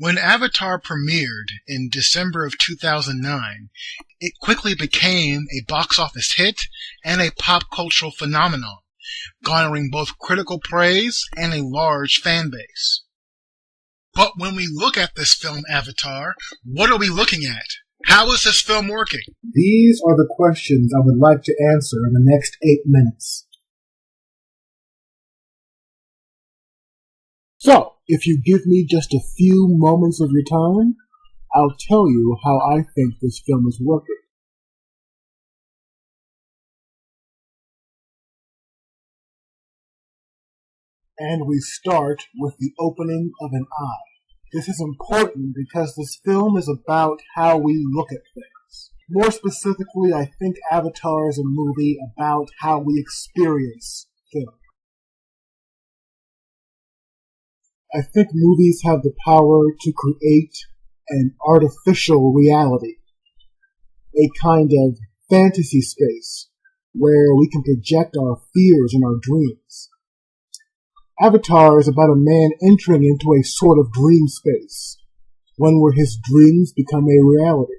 When Avatar premiered in December of 2009, it quickly became a box office hit and a pop cultural phenomenon, garnering both critical praise and a large fan base. But when we look at this film Avatar, what are we looking at? How is this film working? These are the questions I would like to answer in the next 8 minutes. So, if you give me just a few moments of your time, I'll tell you how I think this film is working. And we start with the opening of an eye. This is important because this film is about how we look at things. More specifically, I think Avatar is a movie about how we experience film. I think movies have the power to create an artificial reality, a kind of fantasy space where we can project our fears and our dreams. Avatar is about a man entering into a sort of dream space, one where his dreams become a reality.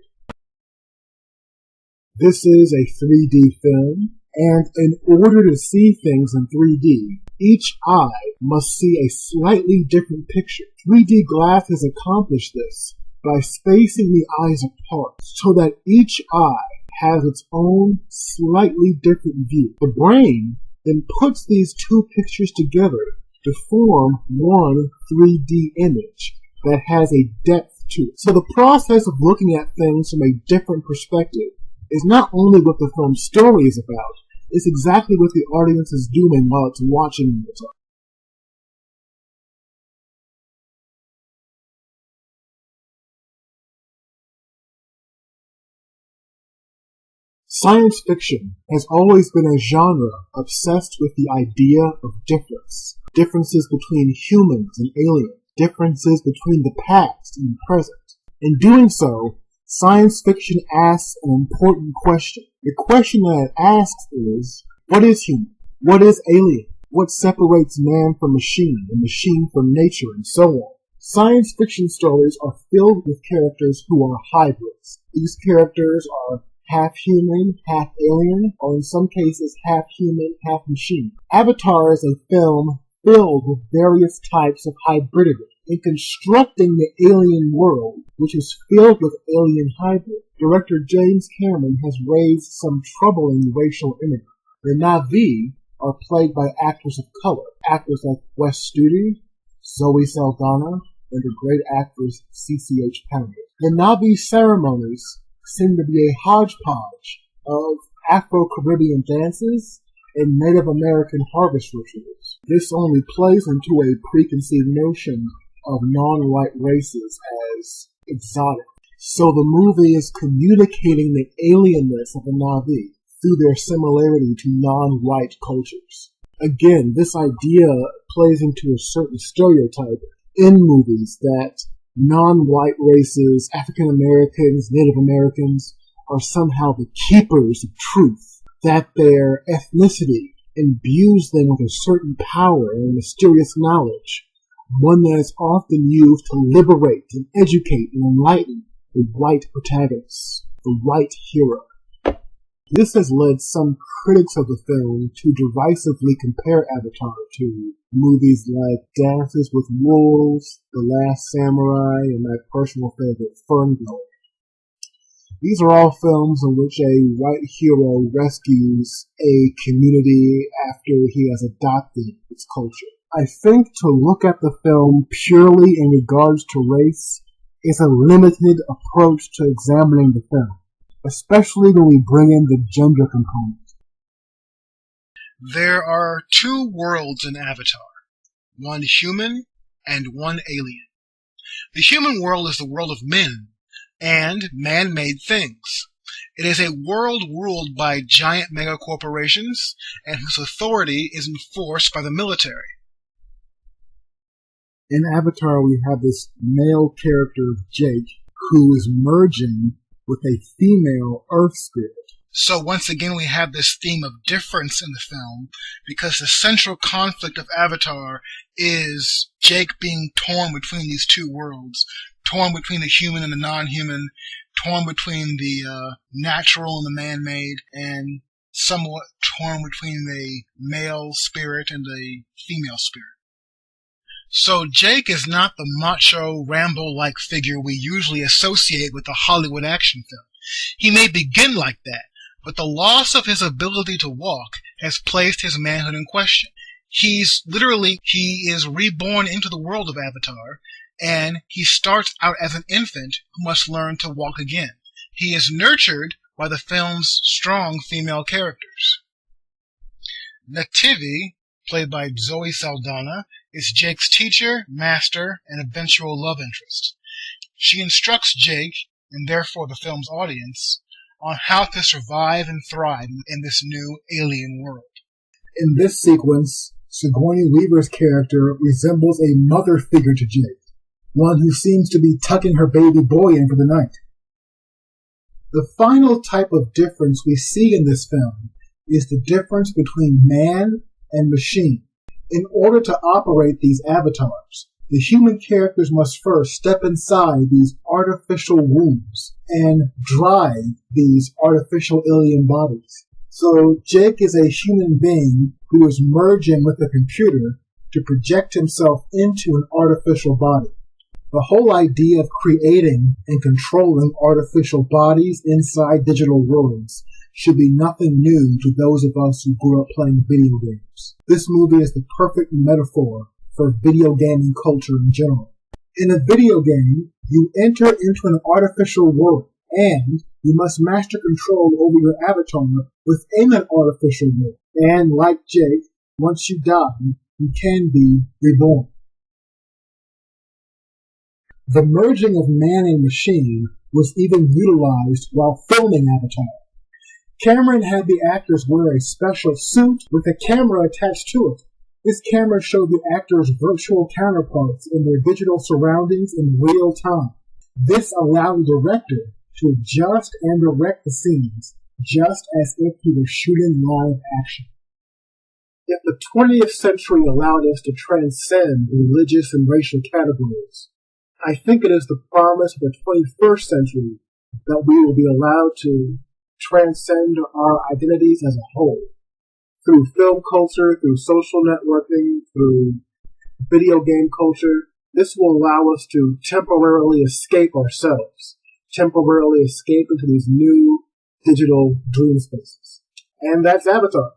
This is a 3D film, and in order to see things in 3D, each eye must see a slightly different picture. 3D glass has accomplished this by spacing the eyes apart so that each eye has its own slightly different view. The brain then puts these two pictures together to form one 3D image that has a depth to it. So the process of looking at things from a different perspective is not only what the film's story is about, it's exactly what the audience is doing while it's watching the film. Science fiction has always been a genre obsessed with the idea of difference. Differences between humans and aliens. Differences between the past and the present. In doing so, science fiction asks an important question. The question that it asks is, what is human? What is alien? What separates man from machine, and machine from nature, and so on? Science fiction stories are filled with characters who are hybrids. These characters are half human, half alien, or in some cases half human, half machine. Avatar is a film filled with various types of hybridity. In constructing the alien world, which is filled with alien hybrids, director James Cameron has raised some troubling racial imagery. The Na'vi are played by actors of color, actors like Wes Studi, Zoe Saldana, and the great actress CCH Pounder. The Na'vi ceremonies seem to be a hodgepodge of Afro-Caribbean dances and Native American harvest rituals. This only plays into a preconceived notion of non-white races as exotic. So the movie is communicating the alienness of the Na'vi through their similarity to non-white cultures. Again, this idea plays into a certain stereotype in movies that non-white races, African Americans, Native Americans, are somehow the keepers of truth, that their ethnicity imbues them with a certain power and mysterious knowledge, one that is often used to liberate and educate and enlighten the white protagonist, the white hero. This has led some critics of the film to derisively compare Avatar to movies like Dances with Wolves, The Last Samurai, and my personal favorite, Ferngully. These are all films in which a white hero rescues a community after he has adopted its culture. I think to look at the film purely in regards to race is a limited approach to examining the film, especially when we bring in the gender component. There are two worlds in Avatar, one human and one alien. The human world is the world of men and man-made things. It is a world ruled by giant megacorporations and whose authority is enforced by the military. In Avatar, we have this male character, Jake, who is merging with a female Earth spirit. So once again we have this theme of difference in the film, because the central conflict of Avatar is Jake being torn between these two worlds, torn between the human and the non-human, torn between the natural and the man-made, and somewhat torn between the male spirit and the female spirit. So Jake is not the macho, Rambo-like figure we usually associate with a Hollywood action film. He may begin like that, but the loss of his ability to walk has placed his manhood in question. He is reborn into the world of Avatar, and he starts out as an infant who must learn to walk again. He is nurtured by the film's strong female characters. Nativi, played by Zoe Saldana, is Jake's teacher, master, and eventual love interest. She instructs Jake, and therefore the film's audience, on how to survive and thrive in this new alien world. In this sequence, Sigourney Weaver's character resembles a mother figure to Jake, one who seems to be tucking her baby boy in for the night. The final type of difference we see in this film is the difference between man and machine. In order to operate these avatars, the human characters must first step inside these artificial wombs and drive these artificial alien bodies. So Jake is a human being who is merging with a computer to project himself into an artificial body. The whole idea of creating and controlling artificial bodies inside digital worlds should be nothing new to those of us who grew up playing video games. This movie is the perfect metaphor for video gaming culture in general. In a video game, you enter into an artificial world, and you must master control over your avatar within an artificial world. And like Jake, once you die, you can be reborn. The merging of man and machine was even utilized while filming Avatar. Cameron had the actors wear a special suit with a camera attached to it. This camera showed the actors' virtual counterparts in their digital surroundings in real time. This allowed the director to adjust and direct the scenes, just as if he were shooting live action. If the 20th century allowed us to transcend religious and racial categories, I think it is the promise of the 21st century that we will be allowed to transcend our identities as a whole. Through film culture, through social networking, through video game culture, this will allow us to temporarily escape ourselves, temporarily escape into these new digital dream spaces. And that's Avatar.